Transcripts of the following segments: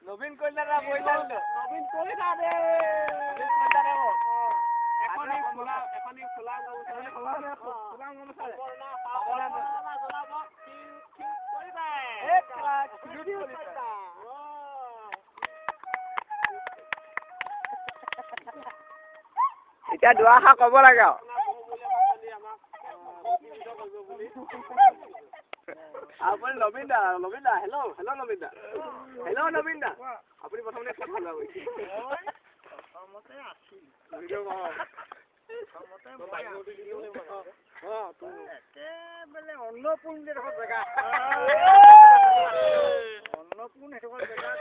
নবীন কইলাৰা বইলাল নবীন কইলাৰে এখনি খোলা এতিয়া দুআষাৰ ক'ব লাগে আপুনি নবীন দা হেল্ল' নবীন দা আপুনি প্ৰথমতে কথা কৈছে একেবাৰে অন্নপূৰ্ণ জেগা অন্নপূৰ্ণ জেগা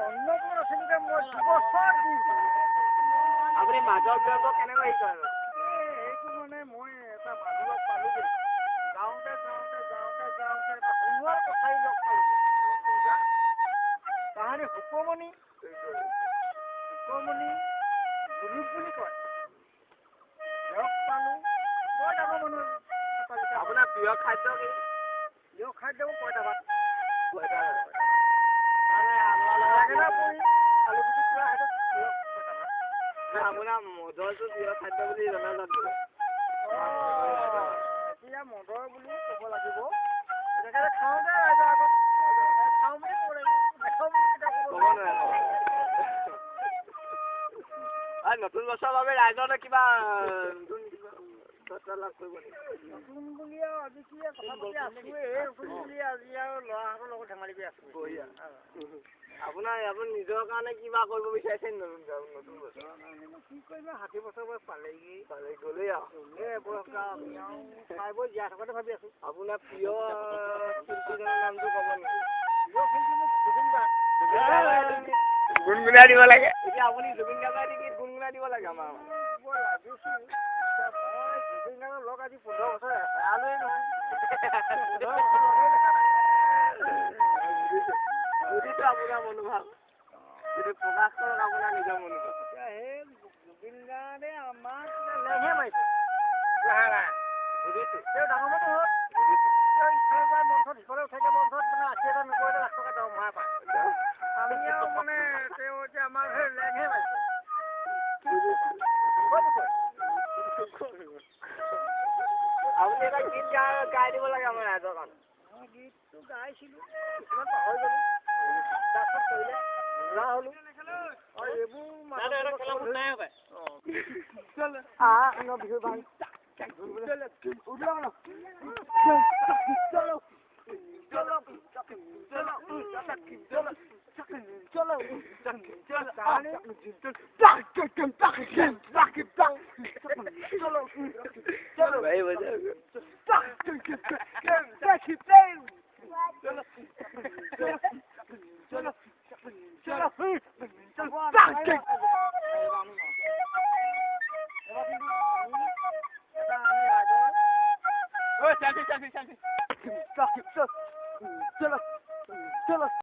অন্নপূৰ্ণ আছিলে মই দুবছৰ আপুনি মাজৰ কেনেকৈ শিকায় এইটো মানে মই এটা মানুহক পালো যাওঁতে কথাই লগ পালো তাহাঁতি সুকমণি গুৰুপ বুলি কয় লগ পালো বৰ ডাঙৰ মানুহ আপোনাৰ প্ৰিয় খাদ্য কি পইতা ভাত আপোনাৰ মদৰটো প্ৰিয় খাদ্য বুলি জনা যাব এতিয়া মদৰ বুলি ক'ব লাগিব খাওঁতে ৰাইজৰ আগত খাওঁ বুলি ক'ব লাগিব নতুন বছৰৰ বাবে ৰাইজৰ কিবা লাভ কৰিব নতুন বুলি আৰু আজি কি কথা পাতি আছো নতুন বুলি আজি আৰু ল'ৰাহঁতৰ লগত ধেমালি কৰি আছো আপুনি নিজৰ কাৰণে কিবা কৰিব বিচাৰিছে নতুন বছৰ কি কৰিবা 60 বছৰ পালে গ'লেই খাই বৈ জীয়াই থকাতে ভাবি আছো আপোনাৰ প্ৰিয় শিল্পীজনৰ নামটো ক'ব নেকি গুণগুণাই দিব লাগে এতিয়া আপুনি জুবিন গাৰ্গৰ গীত গুণগুণাই দিব লাগে আমাৰ লগ আজি 15 বছৰ আলোৱে নহয় বুজিছো আপোনাৰ মনোভাৱ কিন্তু প্ৰকাশ কৰক আপোনাৰ নিজৰ মনোভাৱ সেই জুবিন গাৰ্গে আমাক লেহে মাৰিছে বুজিছো তেওঁ ডাঙৰ মানুহ হ'ল মঞ্চত সিফালে উঠাই দিয়া মঞ্চত মানে 80,000 নকৰিলে লাখ টকা দৰমহা পায় আমি আৰু মানে তেওঁ এতিয়া আমাক লেহে মাৰিছে আপুনি এটা গীত গাই দিব লাগে আমাৰ ৰাইজৰ কাৰণে গীতটো গাইছিলো কিছুমান পাহৰি গলো তাৰপিছত কৰিলে বুঢ়া হলো এইবোৰ বিহু ভাল चलो